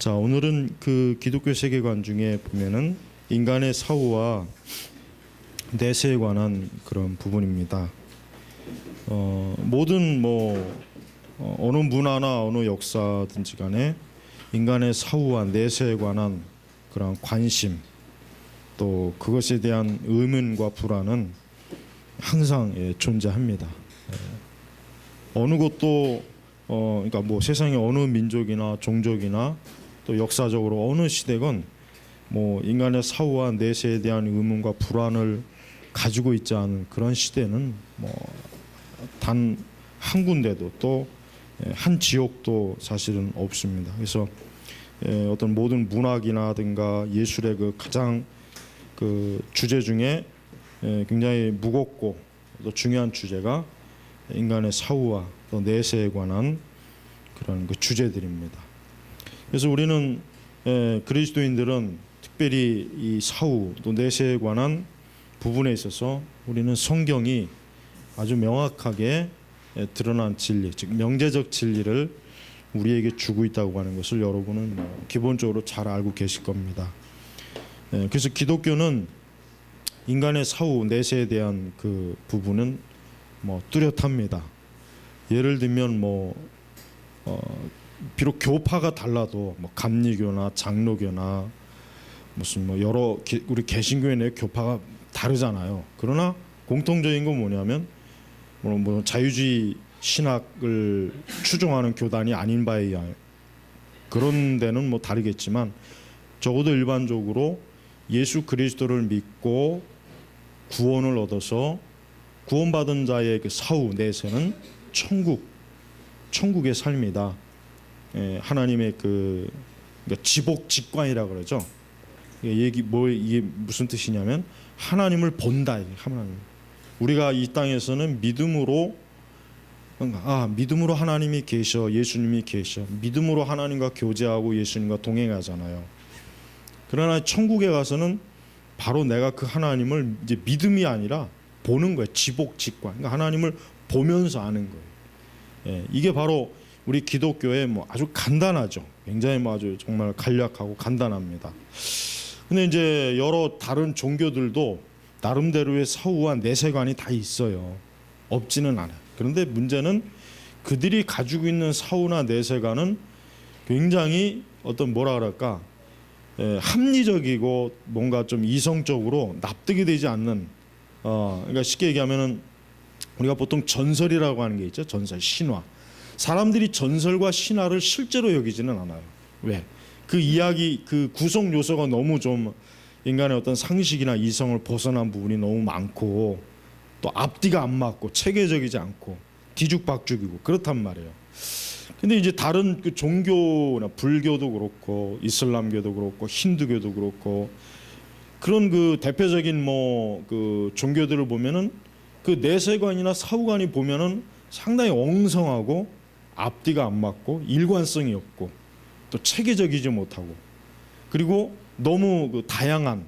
자, 오늘은 그 기독교 세계관 중에 보면은 인간의 사후와 내세에 관한 그런 부분입니다. 모든 어느 문화나 어느 역사든지 간에 인간의 사후와 내세에 관한 그런 관심, 또 그것에 대한 의문과 불안은 항상 존재합니다. 어느 곳도 그러니까 세상의 어느 민족이나 종족이나 또 역사적으로 어느 시대건 인간의 사후와 내세에 대한 의문과 불안을 가지고 있지 않은 그런 시대는 단 한 군데도 또 한 지역도 사실은 없습니다. 그래서 어떤 모든 문학이나든가 예술의 그 가장 그 주제 중에 굉장히 무겁고 또 중요한 주제가 인간의 사후와 또 내세에 관한 그런 그 주제들입니다. 그래서 우리는 그리스도인들은 특별히 이 사후 또 내세에 관한 부분에 있어서 우리는 성경이 아주 명확하게 드러난 진리, 즉 명제적 진리를 우리에게 주고 있다고 하는 것을 여러분은 기본적으로 잘 알고 계실 겁니다. 그래서 기독교는 인간의 사후 내세에 대한 그 부분은 뚜렷합니다. 예를 들면 비록 교파가 달라도 감리교나 장로교나 무슨 여러 우리 개신교회 내 교파가 다르잖아요. 그러나 공통적인 건 뭐냐면 자유주의 신학을 추종하는 교단이 아닌 바에 의하여 그런 데는 다르겠지만 적어도 일반적으로 예수 그리스도를 믿고 구원을 얻어서 구원받은 자의 그 사후 내세는 천국의 삶이다. 하나님의 그러니까 지복직관이라 그러죠. 이게 무슨 뜻이냐면 하나님을 본다. 하나님. 우리가 이 땅에서는 믿음으로 하나님이 계셔, 예수님이 계셔, 믿음으로 하나님과 교제하고 예수님과 동행하잖아요. 그러나 천국에 가서는 바로 내가 그 하나님을 이제 믿음이 아니라 보는 거예요. 지복직관. 그러니까 하나님을 보면서 아는 거예요. 이게 바로 우리 기독교의 아주 간단하죠. 굉장히 아주 정말 간략하고 간단합니다. 근데 이제 여러 다른 종교들도 나름대로의 사후와 내세관이 다 있어요. 없지는 않아요. 그런데 문제는 그들이 가지고 있는 사후나 내세관은 굉장히 합리적이고 뭔가 좀 이성적으로 납득이 되지 않는 그러니까 쉽게 얘기하면은 우리가 보통 전설이라고 하는 게 있죠. 전설, 신화. 사람들이 전설과 신화를 실제로 여기지는 않아요. 왜? 그 이야기, 그 구성 요소가 너무 좀 인간의 어떤 상식이나 이성을 벗어난 부분이 너무 많고 또 앞뒤가 안 맞고 체계적이지 않고 뒤죽박죽이고 그렇단 말이에요. 근데 이제 다른 그 종교나 불교도 그렇고 이슬람교도 그렇고 힌두교도 그렇고 그런 그 대표적인 그 종교들을 보면은 그 내세관이나 사후관이 보면은 상당히 엉성하고 앞뒤가 안 맞고 일관성이 없고 또 체계적이지 못하고 그리고 너무 그 다양한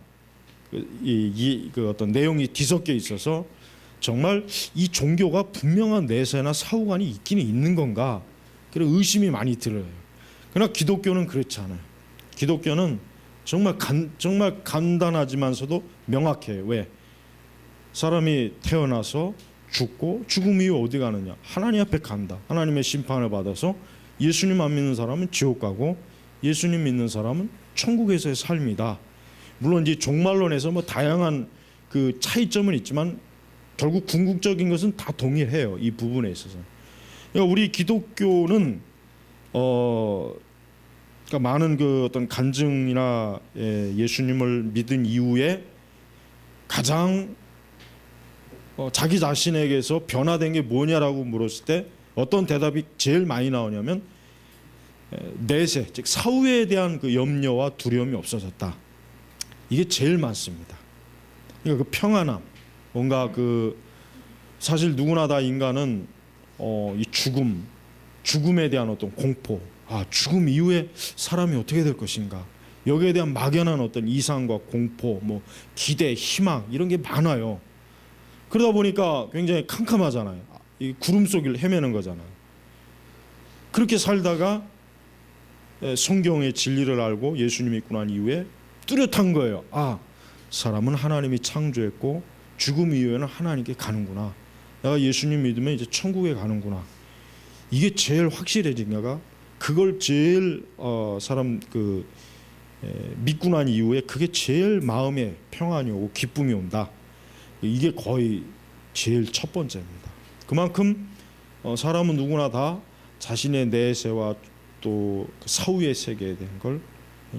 그 어떤 내용이 뒤섞여 있어서 정말 이 종교가 분명한 내세나 사후관이 있기는 있는 건가 그런 의심이 많이 들어요. 그러나 기독교는 그렇지 않아요. 기독교는 정말 간단하지만서도 명확해요. 왜? 사람이 태어나서 죽고 죽음 이후 어디 가느냐? 하나님 앞에 간다. 하나님의 심판을 받아서 예수님 안 믿는 사람은 지옥 가고 예수님 믿는 사람은 천국에서의 삶이다. 물론 이제 종말론에서 다양한 그 차이점은 있지만 결국 궁극적인 것은 다 동일해요. 이 부분에 있어서. 그러니까 우리 기독교는 그러니까 많은 그 어떤 간증이나 예수님을 믿은 이후에 가장 자기 자신에게서 변화된 게 뭐냐라고 물었을 때 어떤 대답이 제일 많이 나오냐면 내세, 즉 사후에 대한 그 염려와 두려움이 없어졌다. 이게 제일 많습니다. 그러니까 그 평안함, 뭔가 그 사실 누구나 다 인간은 이 죽음에 대한 어떤 공포, 죽음 이후에 사람이 어떻게 될 것인가, 여기에 대한 막연한 어떤 이상과 공포, 기대, 희망 이런 게 많아요. 그러다 보니까 굉장히 캄캄하잖아요. 이 구름 속을 헤매는 거잖아요. 그렇게 살다가 성경의 진리를 알고 예수님 믿고 난 이후에 뚜렷한 거예요. 아, 사람은 하나님이 창조했고 죽음 이후에는 하나님께 가는구나. 내가 예수님 믿으면 이제 천국에 가는구나. 이게 제일 확실해진 거가, 그걸 제일 사람 믿고 난 이후에 그게 제일 마음에 평안이 오고 기쁨이 온다. 이게 거의 제일 첫 번째입니다. 그만큼 사람은 누구나 다 자신의 내세와 또 사후의 세계에 대한 걸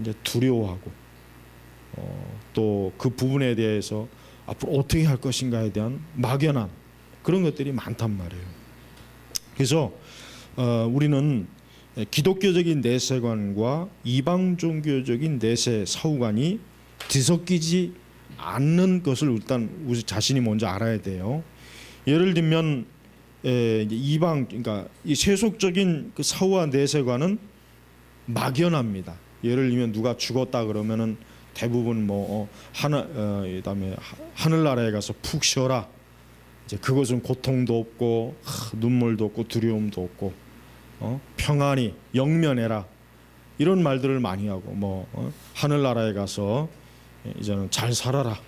이제 두려워하고 또 그 부분에 대해서 앞으로 어떻게 할 것인가에 대한 막연한 그런 것들이 많단 말이에요. 그래서 우리는 기독교적인 내세관과 이방 종교적인 내세 사후관이 뒤섞이지 않는 것을 일단 우리 자신이 먼저 알아야 돼요. 예를 들면 이방, 그러니까 이 세속적인 그 사후와 내세관은 막연합니다. 예를 들면 누가 죽었다 그러면은 대부분 그다음에 하늘나라에 가서 푹 쉬어라. 이제 그것은 고통도 없고 눈물도 없고 두려움도 없고 평안히 영면해라. 이런 말들을 많이 하고 하늘나라에 가서 이제는 잘 살아라.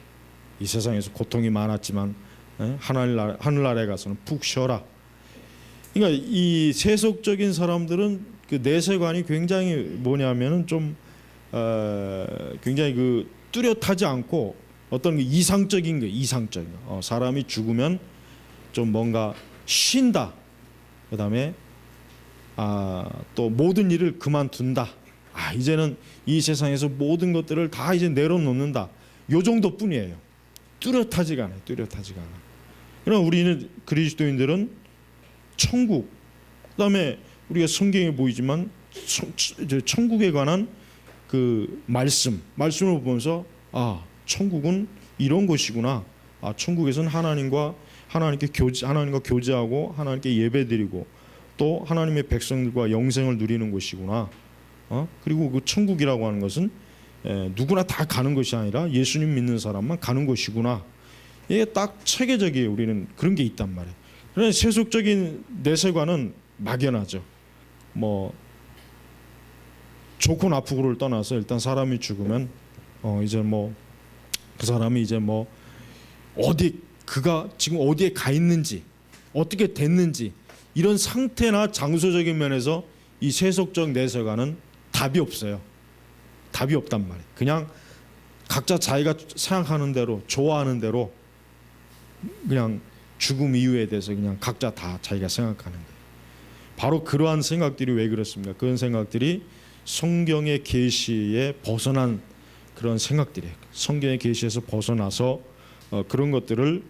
이 세상에서 고통이 많았지만 하늘나라에 가서는 푹 쉬어라. 그러니까 이 세속적인 사람들은 그 내세관이 굉장히 뭐냐면은 좀 굉장히 그 뚜렷하지 않고 어떤 이상적인 거, 이상적인 거. 사람이 죽으면 좀 뭔가 쉰다. 그다음에 또 모든 일을 그만둔다. 이제는 이 세상에서 모든 것들을 다 이제 내려놓는다. 요 정도뿐이에요. 뚜렷하지가 않아요. 뚜렷하지가 않아. 그러나 우리는 그리스도인들은 천국, 그다음에 우리가 성경에 보이지만 천국에 관한 그 말씀을 보면서 천국은 이런 것이구나. 천국에서는 하나님과 교제하고 하나님께 예배드리고 또 하나님의 백성들과 영생을 누리는 것이구나. 그리고 그 천국이라고 하는 것은 누구나 다 가는 것이 아니라 예수님 믿는 사람만 가는 것이구나. 이게 딱 체계적이에요. 우리는 그런 게 있단 말이에요. 그러나 세속적인 내세관은 막연하죠. 좋고 나쁘고를 떠나서 일단 사람이 죽으면 이제 그 사람이 이제 그가 지금 어디에 가 있는지 어떻게 됐는지 이런 상태나 장소적인 면에서 이 세속적 내세관은 답이 없어요. 답이 없단 말이에요. 그냥 각자 자기가 생각하는 대로 좋아하는 대로 그냥 죽음 이후에 대해서 그냥 각자 다 자기가 생각하는 거예요. 바로 그러한 생각들이 왜 그렇습니까? 그런 생각들이 성경의 계시에 벗어난 그런 생각들이에요. 성경의 계시에서 벗어나서 그런 것들을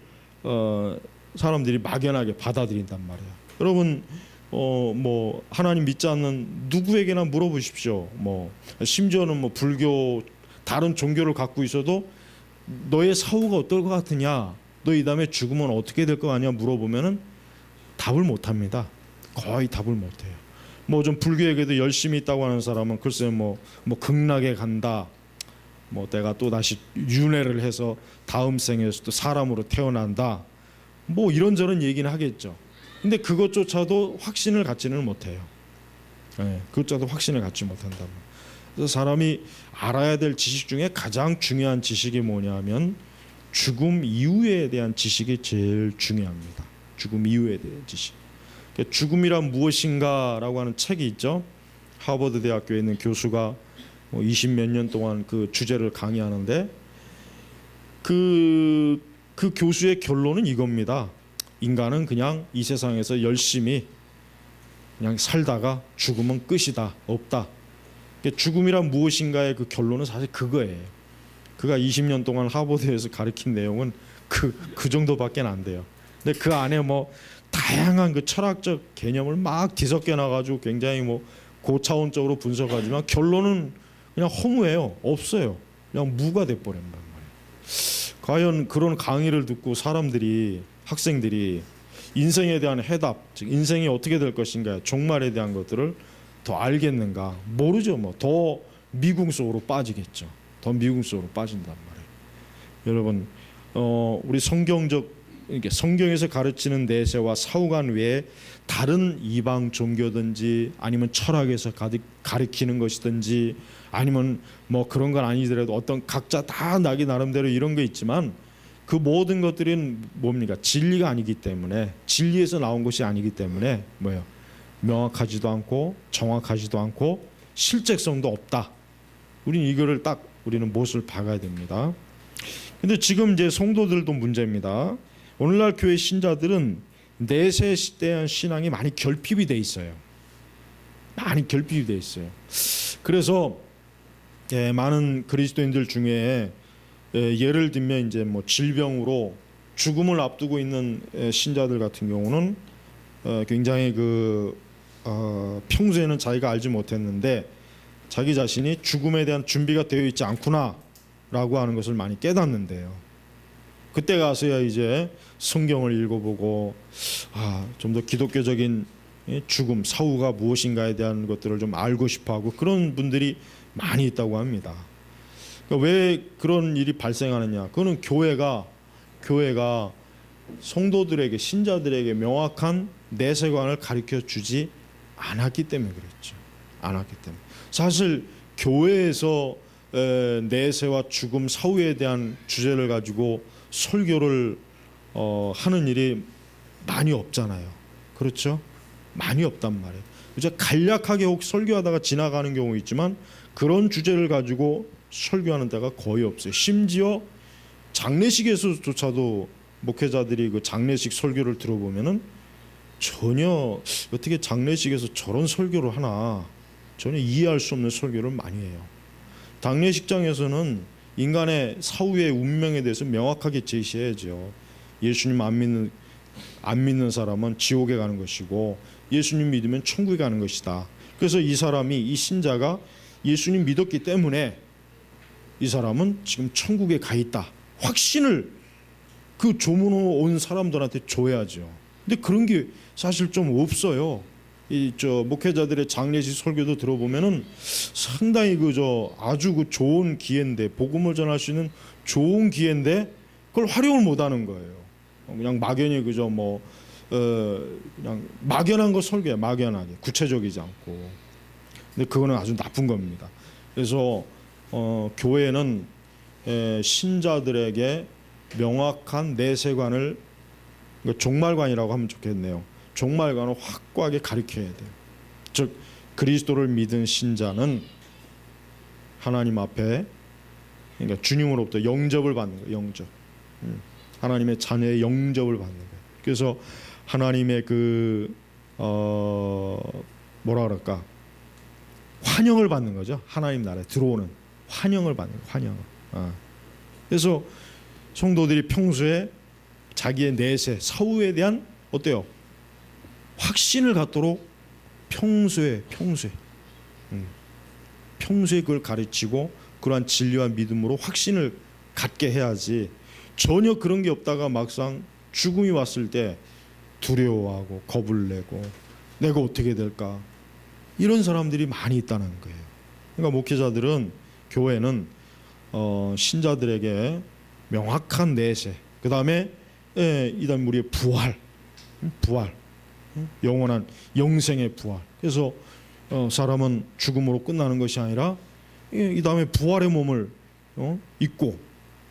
사람들이 막연하게 받아들인단 말이에요. 여러분 하나님 믿지 않는 누구에게나 물어보십시오. 심지어는 불교 다른 종교를 갖고 있어도 너의 사후가 어떨 것 같으냐, 너 이 다음에 죽으면 어떻게 될 것 같냐 물어보면은 답을 못합니다. 거의 답을 못해요. 좀 불교에게도 열심히 있다고 하는 사람은 글쎄 극락에 간다. 내가 또 다시 윤회를 해서 다음 생에서 또 사람으로 태어난다. 이런저런 얘기는 하겠죠. 근데 그것조차도 확신을 갖지는 못해요. 그것조차도 확신을 갖지 못한다. 그래서 사람이 알아야 될 지식 중에 가장 중요한 지식이 뭐냐면 죽음 이후에 대한 지식이 제일 중요합니다. 죽음 이후에 대한 지식. 죽음이란 무엇인가라고 하는 책이 있죠. 하버드 대학교에 있는 교수가 20몇 년 동안 그 주제를 강의하는데 그 교수의 결론은 이겁니다. 인간은 그냥 이 세상에서 열심히 그냥 살다가 죽으면 끝이다. 없다. 죽음이란 무엇인가의 그 결론은 사실 그거예요. 그가 20년 동안 하버드에서 가르친 내용은 그 정도밖에 안 돼요. 근데 그 안에 다양한 그 철학적 개념을 막 뒤섞여 놔가지고 굉장히 고차원적으로 분석하지만 결론은 그냥 허무해요. 없어요. 그냥 무가 돼버린단 말이에요. 과연 그런 강의를 듣고 학생들이 인생에 대한 해답, 즉 인생이 어떻게 될 것인가, 종말에 대한 것들을 더 알겠는가? 모르죠. 더 미궁 속으로 빠지겠죠. 더 미궁 속으로 빠진단 말이에요. 여러분, 우리 성경적 이렇게 성경에서 가르치는 내세와 사후관 외에 다른 이방 종교든지 아니면 철학에서 가르치는 것이든지 아니면 뭐 그런 건 아니더라도 어떤 각자 다 나기 나름대로 이런 게 있지만 그 모든 것들은 뭡니까? 진리가 아니기 때문에, 진리에서 나온 것이 아니기 때문에 뭐예요? 명확하지도 않고 정확하지도 않고 실제성도 없다. 우리는 이거를 딱 우리는 못을 박아야 됩니다. 근데 지금 이제 성도들도 문제입니다. 오늘날 교회 신자들은 내세에 대한 신앙이 많이 결핍이 돼 있어요. 많이 결핍이 돼 있어요. 그래서 많은 그리스도인들 중에 예를 들면 이제 뭐 질병으로 죽음을 앞두고 있는 신자들 같은 경우는 굉장히 평소에는 자기가 알지 못했는데 자기 자신이 죽음에 대한 준비가 되어 있지 않구나라고 하는 것을 많이 깨닫는데요. 그때 가서야 이제 성경을 읽어보고 좀 더 기독교적인 죽음, 사후가 무엇인가에 대한 것들을 좀 알고 싶어하고 그런 분들이 많이 있다고 합니다. 그러니까 왜 그런 일이 발생하느냐? 그거는 교회가 성도들에게, 신자들에게 명확한 내세관을 가르쳐 주지 않았기 때문에 그랬죠. 않았기 때문에. 사실 교회에서 내세와 죽음, 사후에 대한 주제를 가지고 설교를 하는 일이 많이 없잖아요. 그렇죠? 많이 없단 말이에요. 이제 간략하게 혹 설교하다가 지나가는 경우 있지만 그런 주제를 가지고 설교하는 데가 거의 없어요. 심지어 장례식에서조차도 목회자들이 그 장례식 설교를 들어보면은 전혀 어떻게 장례식에서 저런 설교를 하나 전혀 이해할 수 없는 설교를 많이 해요. 장례식장에서는 인간의 사후의 운명에 대해서 명확하게 제시해야죠. 예수님 안 믿는 사람은 지옥에 가는 것이고 예수님 믿으면 천국에 가는 것이다. 그래서 이 사람이, 이 신자가 예수님 믿었기 때문에 이 사람은 지금 천국에 가 있다. 확신을 그 조문으로 온 사람들한테 줘야죠. 근데 그런 게 사실 좀 없어요. 목회자들의 장례식 설교도 들어보면은 상당히 아주 좋은 기회인데, 복음을 전할 수 있는 좋은 기회인데 그걸 활용을 못하는 거예요. 그냥 막연히 그냥 막연한 거 설교해, 막연하게 구체적이지 않고. 근데 그거는 아주 나쁜 겁니다. 그래서 교회는 신자들에게 명확한 내세관을, 종말관이라고 하면 좋겠네요. 종말관을 확고하게 가르쳐야 돼요. 즉 그리스도를 믿은 신자는 하나님 앞에, 그러니까 주님으로부터 영접을 받는 거예요. 영접. 하나님의 자녀의 영접을 받는 거예요. 그래서 하나님의 뭐라 그럴까, 환영을 받는 거죠. 하나님 나라에 들어오는 환영을 받는 거예요. 환영을. 그래서 성도들이 평소에 자기의 내세, 사후에 대한 어때요? 확신을 갖도록 평소에 그걸 가르치고 그러한 진리와 믿음으로 확신을 갖게 해야지, 전혀 그런 게 없다가 막상 죽음이 왔을 때 두려워하고 겁을 내고 내가 어떻게 될까, 이런 사람들이 많이 있다는 거예요. 그러니까 목회자들은, 교회는 신자들에게 명확한 내세, 그 다음에 이단 우리의 부활, 영원한 영생의 부활. 그래서 사람은 죽음으로 끝나는 것이 아니라 이 다음에 부활의 몸을 입고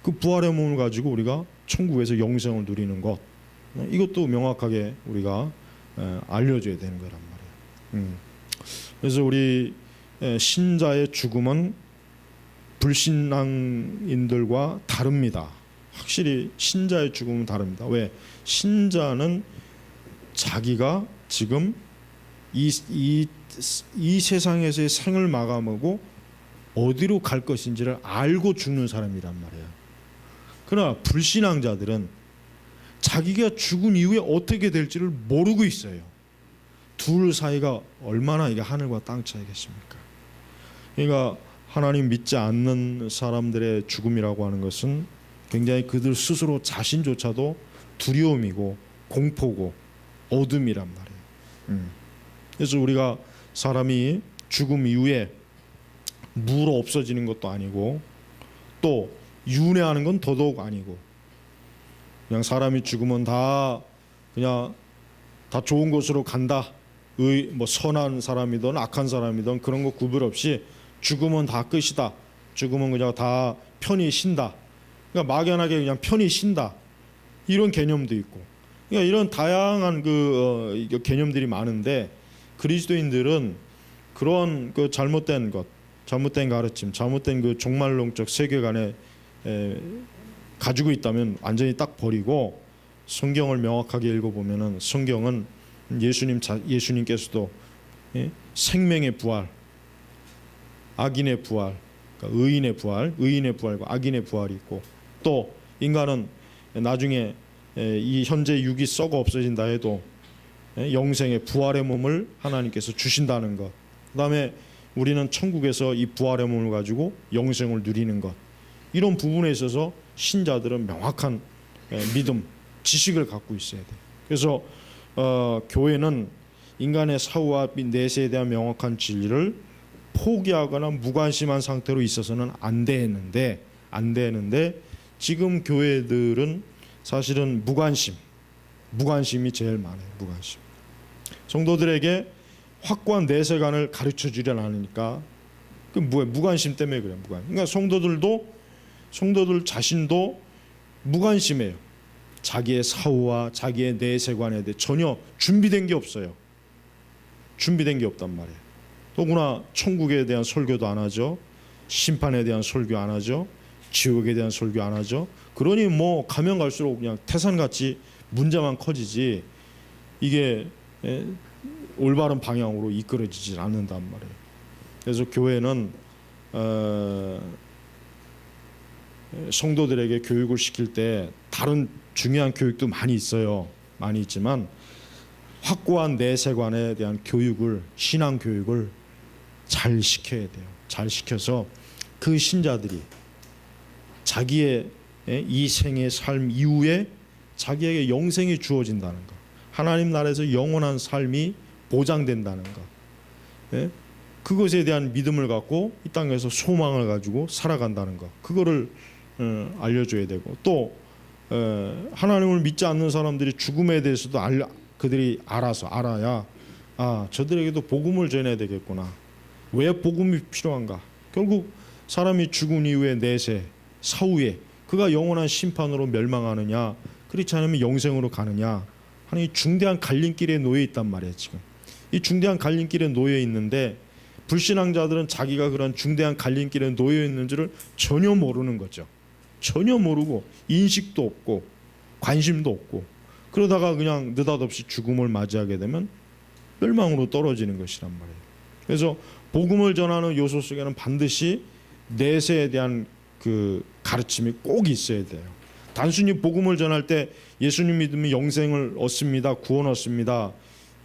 그 부활의 몸을 가지고 우리가 천국에서 영생을 누리는 것, 이것도 명확하게 우리가 알려줘야 되는 거란 말이에요. 그래서 우리 신자의 죽음은 불신앙인들과 다릅니다. 확실히 신자의 죽음은 다릅니다. 왜? 신자는 자기가 지금 이 세상에서의 생을 마감하고 어디로 갈 것인지를 알고 죽는 사람이란 말이에요. 그러나 불신앙자들은 자기가 죽은 이후에 어떻게 될지를 모르고 있어요. 둘 사이가 얼마나 이게 하늘과 땅 차이겠습니까? 그러니까 하나님 믿지 않는 사람들의 죽음이라고 하는 것은 굉장히 그들 스스로 자신조차도 두려움이고 공포고 어둠이란 말이에요. 그래서 우리가 사람이 죽음 이후에 무로 없어지는 것도 아니고 또 윤회하는 건 더더욱 아니고 그냥 사람이 죽으면 다 그냥 다 좋은 곳으로 간다. 뭐 선한 사람이든 악한 사람이든 그런 거 구별 없이 죽으면 다 끝이다. 죽으면 그냥 다 편히 쉰다. 그러니까 막연하게 그냥 편히 쉰다. 이런 개념도 있고. 그러니까 이런 다양한 개념들이 많은데 그리스도인들은 그런 그 잘못된 것, 잘못된 가르침, 잘못된 그 종말론적 세계관에 가지고 있다면 완전히 딱 버리고 성경을 명확하게 읽어보면은 성경은 예수님께서도 생명의 부활, 악인의 부활, 그러니까 의인의 부활과 악인의 부활이 있고 또 인간은 나중에 이 현재 육이 썩어 없어진다 해도 영생의 부활의 몸을 하나님께서 주신다는 것. 그다음에 우리는 천국에서 이 부활의 몸을 가지고 영생을 누리는 것. 이런 부분에 있어서 신자들은 명확한 믿음, 지식을 갖고 있어야 돼요. 그래서 교회는 인간의 사후와 내세에 대한 명확한 진리를 포기하거나 무관심한 상태로 있어서는 안 되는데 지금 교회들은 사실은 무관심이 제일 많아요. 무관심. 성도들에게 확고한 내세관을 가르쳐 주려 하니까 그 무관심 때문에 그래요. 그러니까 성도들 자신도 무관심해요. 자기의 사후와 자기의 내세관에 대해 전혀 준비된 게 없어요. 준비된 게 없단 말이에요. 더구나 천국에 대한 설교도 안 하죠. 심판에 대한 설교 안 하죠. 지옥에 대한 설교 안 하죠. 그러니 뭐 가면 갈수록 그냥 태산같이 문제만 커지지 이게 올바른 방향으로 이끌어지지 않는단 말이에요. 그래서 교회는 성도들에게 교육을 시킬 때 다른 중요한 교육도 많이 있어요. 많이 있지만 확고한 내세관에 대한 교육을, 신앙 교육을 잘 시켜야 돼요. 잘 시켜서 그 신자들이 자기의 이 생의 삶 이후에 자기에게 영생이 주어진다는 것, 하나님 나라에서 영원한 삶이 보장된다는 것, 그것에 대한 믿음을 갖고 이 땅에서 소망을 가지고 살아간다는 것, 그거를 알려줘야 되고 또 하나님을 믿지 않는 사람들이 죽음에 대해서도 그들이 알아야 저들에게도 복음을 전해야 되겠구나. 왜 복음이 필요한가? 결국 사람이 죽은 이후에 내세 사후에 그가 영원한 심판으로 멸망하느냐 그렇지 않으면 영생으로 가느냐 하는 이 중대한 갈림길에 놓여 있단 말이에요. 지금 이 중대한 갈림길에 놓여 있는데 불신앙자들은 자기가 그런 중대한 갈림길에 놓여 있는 줄을 전혀 모르는 거죠. 전혀 모르고 인식도 없고 관심도 없고 그러다가 그냥 느닷없이 죽음을 맞이하게 되면 멸망으로 떨어지는 것이란 말이에요. 그래서 복음을 전하는 요소 속에는 반드시 내세에 대한 그 가르침이 꼭 있어야 돼요. 단순히 복음을 전할 때 예수님 믿으면 영생을 얻습니다, 구원 얻습니다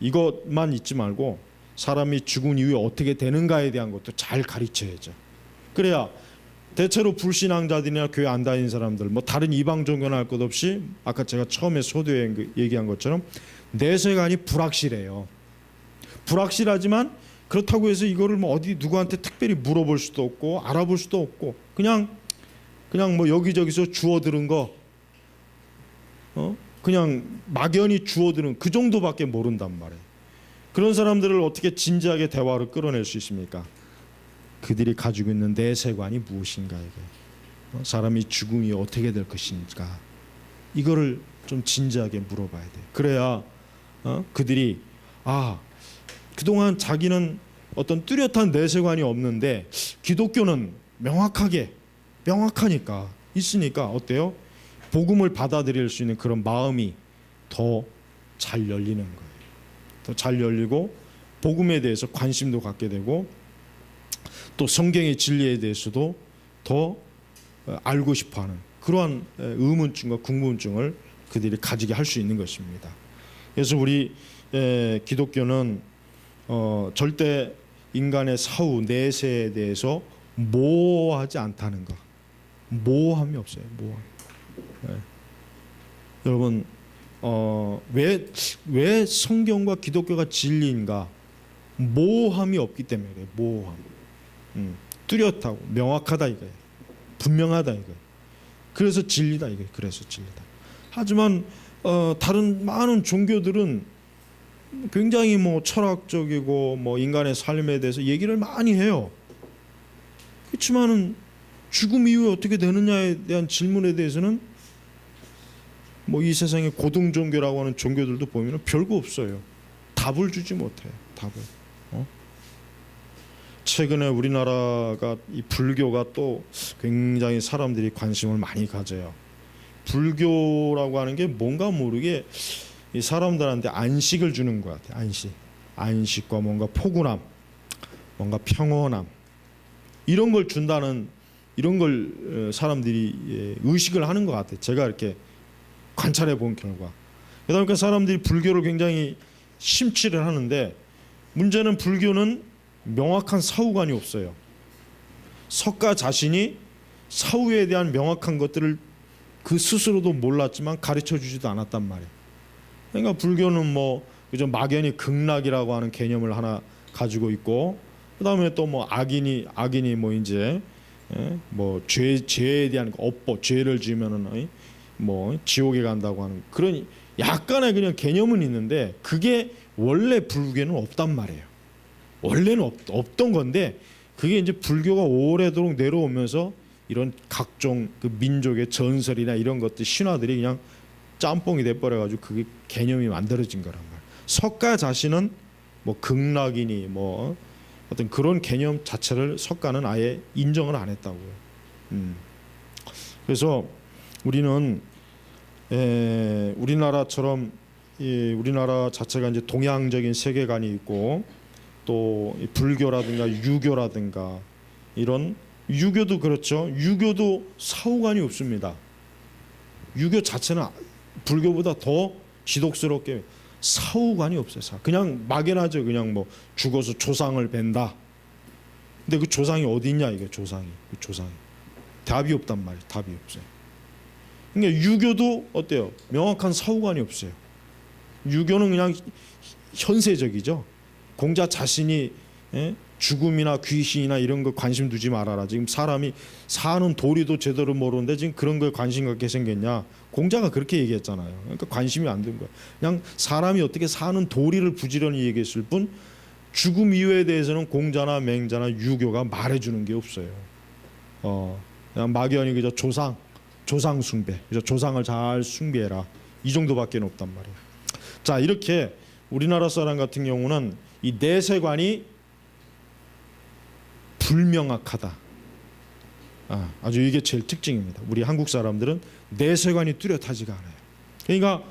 이것만 잊지 말고 사람이 죽은 이후에 어떻게 되는가에 대한 것도 잘 가르쳐야죠. 그래야 대체로 불신앙자들이나 교회 안 다니는 사람들, 뭐 다른 이방 종교나 할 것 없이 아까 제가 처음에 소도에 얘기한 것처럼 내세관이 불확실해요. 불확실하지만 그렇다고 해서 이거를 뭐 어디 누구한테 특별히 물어볼 수도 없고 알아볼 수도 없고 그냥 뭐 여기저기서 주워 들은 거, 그냥 막연히 주워 들은 그 정도밖에 모른단 말이에요. 그런 사람들을 어떻게 진지하게 대화를 끌어낼 수 있습니까? 그들이 가지고 있는 내세관이 무엇인가, 이게 사람이 죽음이 어떻게 될 것인가, 이거를 좀 진지하게 물어봐야 돼요. 그래야 그들이 그동안 자기는 어떤 뚜렷한 내세관이 없는데 기독교는 명확하니까 있으니까 어때요? 복음을 받아들일 수 있는 그런 마음이 더 잘 열리는 거예요. 더 잘 열리고 복음에 대해서 관심도 갖게 되고 또 성경의 진리에 대해서도 더 알고 싶어하는 그러한 의문증과 궁금증을 그들이 가지게 할 수 있는 것입니다. 그래서 우리 기독교는 절대 인간의 사후 내세에 대해서 모호하지 않다는 것, 모호함이 없어요. 모호함. 여러분 왜 성경과 기독교가 진리인가? 모호함이 없기 때문에 그래요. 모호함. 뚜렷하고 명확하다 이거예요. 분명하다 이거예요. 그래서 진리다 이거예요. 그래서 진리다. 하지만 다른 많은 종교들은 굉장히 뭐 철학적이고 뭐 인간의 삶에 대해서 얘기를 많이 해요. 그렇지만은 죽음 이후에 어떻게 되느냐에 대한 질문에 대해서는 뭐 이 세상의 고등 종교라고 하는 종교들도 보면 별거 없어요. 답을 주지 못해요. 답을. 최근에 우리나라가 이 불교가 또 굉장히 사람들이 관심을 많이 가져요. 불교라고 하는 게 뭔가 모르게 이 사람들한테 안식을 주는 것 같아요. 안식과 뭔가 포근함, 뭔가 평온함 이런 걸 준다는 이런 걸 사람들이 의식을 하는 것 같아요. 제가 이렇게 관찰해 본 결과. 그러다 보니까 사람들이 불교를 굉장히 심취를 하는데 문제는 불교는 명확한 사후관이 없어요. 석가 자신이 사후에 대한 명확한 것들을 그 스스로도 몰랐지만 가르쳐 주지도 않았단 말이에요. 그러니까 불교는 뭐 그저 막연히 극락이라고 하는 개념을 하나 가지고 있고 그다음에 또 뭐 악인이 뭐 이제 뭐 죄에 대한 업보 죄를 지으면은 뭐 지옥에 간다고 하는 그런 약간의 그냥 개념은 있는데 그게 원래 불교에는 없단 말이에요. 원래는 없던 건데 그게 이제 불교가 오래도록 내려오면서 이런 각종 그 민족의 전설이나 이런 것들 신화들이 그냥 짬뽕이 돼버려가지고 그게 개념이 만들어진 거란 말이에요. 석가 자신은 뭐 극락이니 뭐 어떤 그런 개념 자체를 석가는 아예 인정을 안 했다고요. 그래서 우리는 우리나라처럼 우리나라 자체가 이제 동양적인 세계관이 있고 또 불교라든가 유교라든가 이런 유교도 그렇죠. 유교도 사후관이 없습니다. 유교 자체는 불교보다 더 지독스럽게 사후관이 없어요. 그냥 막연하죠. 그냥 뭐 죽어서 조상을 뵌다. 근데 그 조상이 어디 있냐 이게 조상이. 답이 없단 말이에요. 답이 없어요. 그러니까 유교도 어때요? 명확한 사후관이 없어요. 유교는 그냥 현세적이죠. 공자 자신이 죽음이나 귀신이나 이런 거 관심 두지 말아라. 지금 사람이 사는 도리도 제대로 모르는데 지금 그런 거에 관심 갖게 생겼냐. 공자가 그렇게 얘기했잖아요. 그러니까 관심이 안 든 거야. 그냥 사람이 어떻게 사는 도리를 부지런히 얘기했을 뿐 죽음 이유에 대해서는 공자나 맹자나 유교가 말해주는 게 없어요. 그냥 막연히 그저 조상 숭배, 그저 조상을 잘 숭배해라. 이 정도밖에 없단 말이에요. 자, 이렇게 우리나라 사람 같은 경우는 이 내세관이 불명확하다. 아주 이게 제일 특징입니다. 우리 한국 사람들은 내세관이 뚜렷하지가 않아요. 그러니까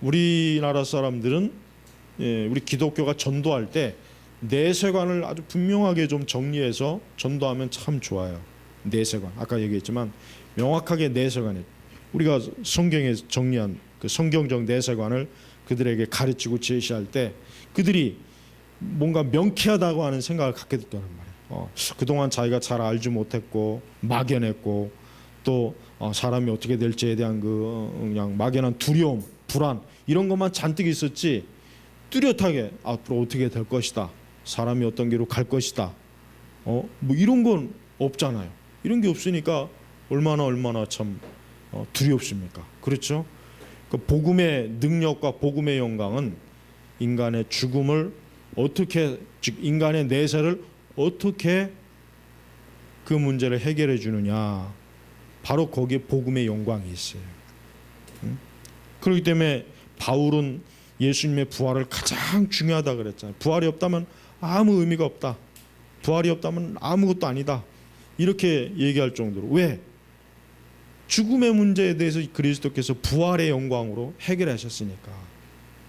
우리나라 사람들은 우리 기독교가 전도할 때 내세관을 아주 분명하게 좀 정리해서 전도하면 참 좋아요. 내세관 아까 얘기했지만 명확하게 내세관에 우리가 성경에 정리한 그 성경적 내세관을 그들에게 가르치고 제시할 때 그들이 뭔가 명쾌하다고 하는 생각을 갖게 됐다는 말이에요. 그동안 자기가 잘 알지 못했고 막연했고 또 사람이 어떻게 될지에 대한 그냥 막연한 두려움, 불안 이런 것만 잔뜩 있었지 뚜렷하게 앞으로 어떻게 될 것이다. 사람이 어떤 길로 갈 것이다. 뭐 이런 건 없잖아요. 이런 게 없으니까 얼마나 참 두렵습니까? 그렇죠? 그 복음의 능력과 복음의 영광은 인간의 죽음을 어떻게 즉 인간의 내세를 어떻게 그 문제를 해결해 주느냐 바로 거기에 복음의 영광이 있어요. 그렇기 때문에 바울은 예수님의 부활을 가장 중요하다 그랬잖아요. 부활이 없다면 아무 의미가 없다. 부활이 없다면 아무것도 아니다. 이렇게 얘기할 정도로 왜? 죽음의 문제에 대해서 그리스도께서 부활의 영광으로 해결하셨으니까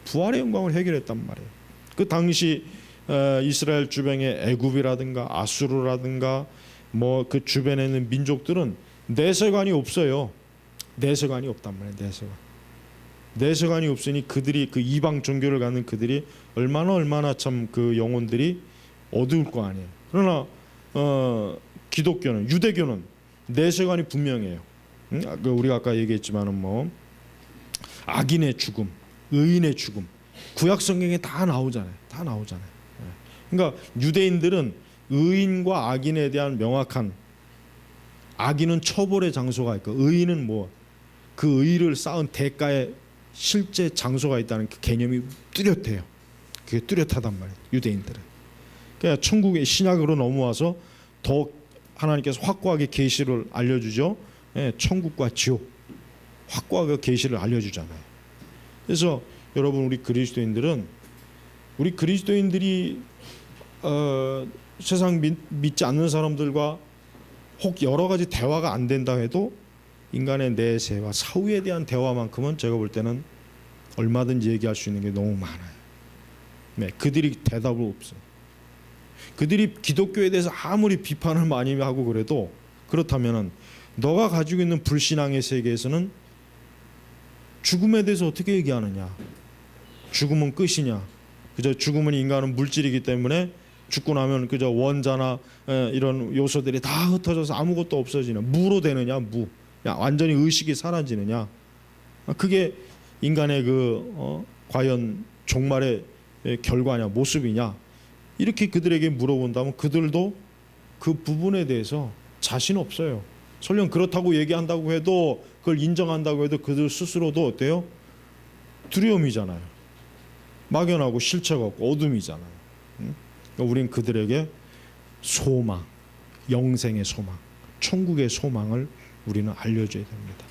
부활의 영광을 해결했단 말이에요. 그 당시 이스라엘 주변의 애굽이라든가 아수르라든가 뭐 그 주변에 있는 민족들은 내세관이 없어요. 내세관이 없단 말이에요. 내세관이 없으니 그들이 그 이방 종교를 갖는 그들이 얼마나 참 그 영혼들이 어두울 거 아니에요. 그러나 기독교는 유대교는 내세관이 분명해요. 우리가 아까 얘기했지만은 뭐 악인의 죽음, 의인의 죽음 구약 성경에 다 나오잖아요. 그러니까 유대인들은 의인과 악인에 대한 명확한 악인은 처벌의 장소가 있고 의인은 뭐 그 의를 쌓은 대가의 실제 장소가 있다는 그 개념이 뚜렷해요. 그게 뚜렷하단 말이에요, 유대인들은. 그러니까 천국의 신약으로 넘어와서 더 하나님께서 확고하게 계시를 알려주죠. 예, 천국과 지옥 확고하게 계시를 알려주잖아요. 그래서 여러분, 우리 그리스도인들이 세상 믿지 않는 사람들과 혹 여러 가지 대화가 안 된다 해도 인간의 내세와 사후에 대한 대화만큼은 제가 볼 때는 얼마든지 얘기할 수 있는 게 너무 많아요. 네, 그들이 대답을 없어요. 그들이 기독교에 대해서 아무리 비판을 많이 하고 그래도, 그렇다면은 너가 가지고 있는 불신앙의 세계에서는 죽음에 대해서 어떻게 얘기하느냐? 죽음은 끝이냐? 그저 죽음은 인간은 물질이기 때문에 죽고 나면 그저 원자나 이런 요소들이 다 흩어져서 아무것도 없어지냐? 무로 되느냐? 무. 완전히 의식이 사라지느냐? 그게 인간의 과연 종말의 결과냐, 모습이냐? 이렇게 그들에게 물어본다면 그들도 그 부분에 대해서 자신 없어요. 설령 그렇다고 얘기한다고 해도, 그걸 인정한다고 해도 그들 스스로도 어때요? 두려움이잖아요. 막연하고 실체가 없고 어둠이잖아요. 그러니까 우린 그들에게 소망, 영생의 소망, 천국의 소망을 우리는 알려줘야 됩니다.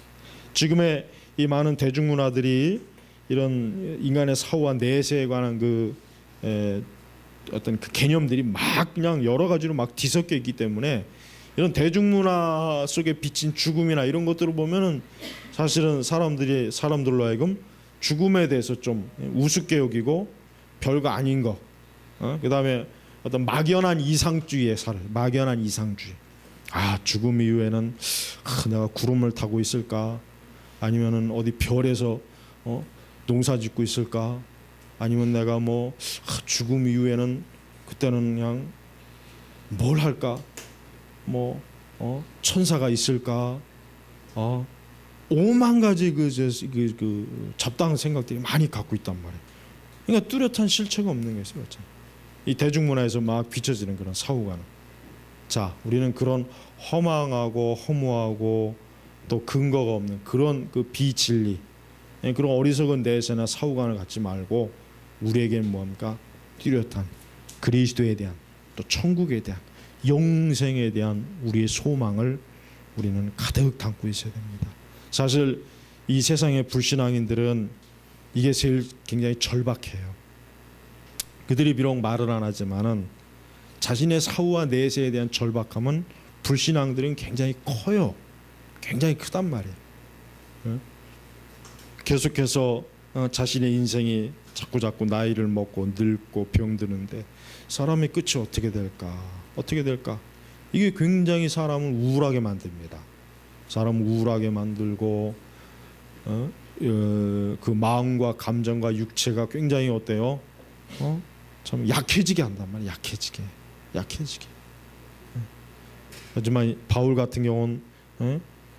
지금의 이 많은 대중문화들이 이런 인간의 사후와 내세에 관한 어떤 그 개념들이 막 그냥 여러 가지로 막 뒤섞여 있기 때문에, 이런 대중문화 속에 비친 죽음이나 이런 것들을 보면은 사실은 사람들로 하여금 죽음에 대해서 좀 우습게 여기고 별거 아닌 거, 그다음에 어떤 막연한 이상주의에 막연한 이상주의. 죽음 이후에는 내가 구름을 타고 있을까? 아니면은 어디 별에서 농사 짓고 있을까? 아니면 내가 죽음 이후에는 그때는 그냥 뭘 할까? 천사가 있을까? 오만 가지 그 잡다한 생각들이 많이 갖고 있단 말이에요. 그러니까 뚜렷한 실체가 없는 거죠. 이 대중문화에서 막 비춰지는 그런 사후관은. 자, 우리는 그런 허망하고 허무하고 또 근거가 없는 그런 그 비진리, 그런 어리석은 내세나 사후관을 갖지 말고, 우리에게는 뭡니까? 뚜렷한 그리스도에 대한, 또 천국에 대한, 영생에 대한 우리의 소망을 우리는 가득 담고 있어야 됩니다. 사실 이 세상의 불신앙인들은 이게 제일 굉장히 절박해요. 그들이 비록 말을 안 하지만은 자신의 사후와 내세에 대한 절박함은 불신앙들은 굉장히 커요. 굉장히 크단 말이에요. 계속해서 자신의 인생이 자꾸 나이를 먹고 늙고 병드는데 사람의 끝이 어떻게 될까? 이게 굉장히 사람을 우울하게 만듭니다. 사람을 우울하게 만들고 그 마음과 감정과 육체가 굉장히 어때요? 참 약해지게 한단 말이에요. 약해지게. 하지만 바울 같은 경우는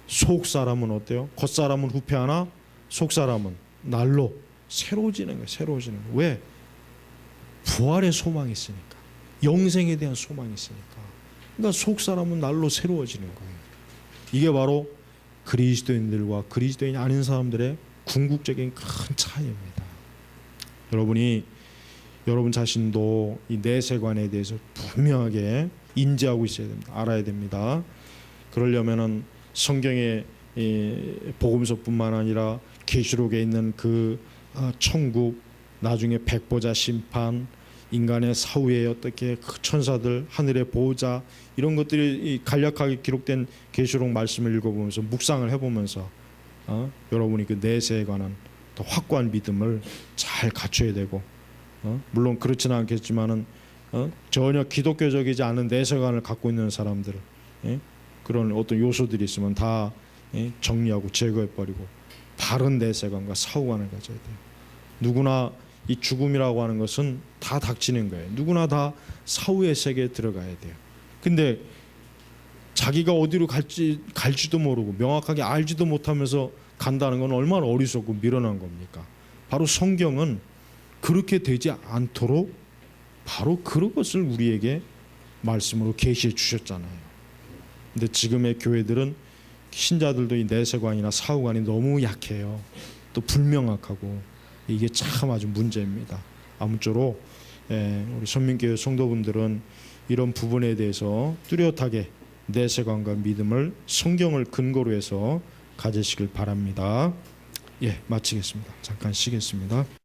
속 사람은 어때요? 겉 사람은 후패하나 속 사람은 날로 새로워지는 거예요. 왜? 부활의 소망이 있으니까, 영생에 대한 소망이 있으니까. 그러니까 속 사람은 날로 새로워지는 거예요. 이게 바로 그리스도인들과 그리스도인이 아닌 사람들의 궁극적인 큰 차이입니다. 여러분 자신도 이 내세관에 대해서 분명하게 인지하고 있어야 됩니다. 알아야 됩니다. 그러려면은 성경의 복음서뿐만 아니라 계시록에 있는 그 천국, 나중에 백보자 심판, 인간의 사후에 어떻게 그 천사들, 하늘의 보호자, 이런 것들이 간략하게 기록된 계시록 말씀을 읽어보면서 묵상을 해보면서 여러분이 그 내세에 관한 더 확고한 믿음을 잘 갖춰야 되고, 물론 그렇지는 않겠지만은 전혀 기독교적이지 않은 내세관을 갖고 있는 사람들, 그런 어떤 요소들이 있으면 다 정리하고 제거해버리고 바른 내세관과 사후관을 가져야 돼요. 누구나 이 죽음이라고 하는 것은 다 닥치는 거예요. 누구나 다 사후의 세계에 들어가야 돼요. 근데 자기가 어디로 갈지도 모르고 명확하게 알지도 못하면서 간다는 건 얼마나 어리석고 미련한 겁니까? 바로 성경은 그렇게 되지 않도록 바로 그런 것을 우리에게 말씀으로 계시해 주셨잖아요. 근데 지금의 교회들은 신자들도 이 내세관이나 사후관이 너무 약해요. 또 불명확하고 이게 참 아주 문제입니다. 아무쪼록 우리 선민교회 성도분들은 이런 부분에 대해서 뚜렷하게 내세관과 믿음을 성경을 근거로 해서 가지시길 바랍니다. 예, 마치겠습니다. 잠깐 쉬겠습니다.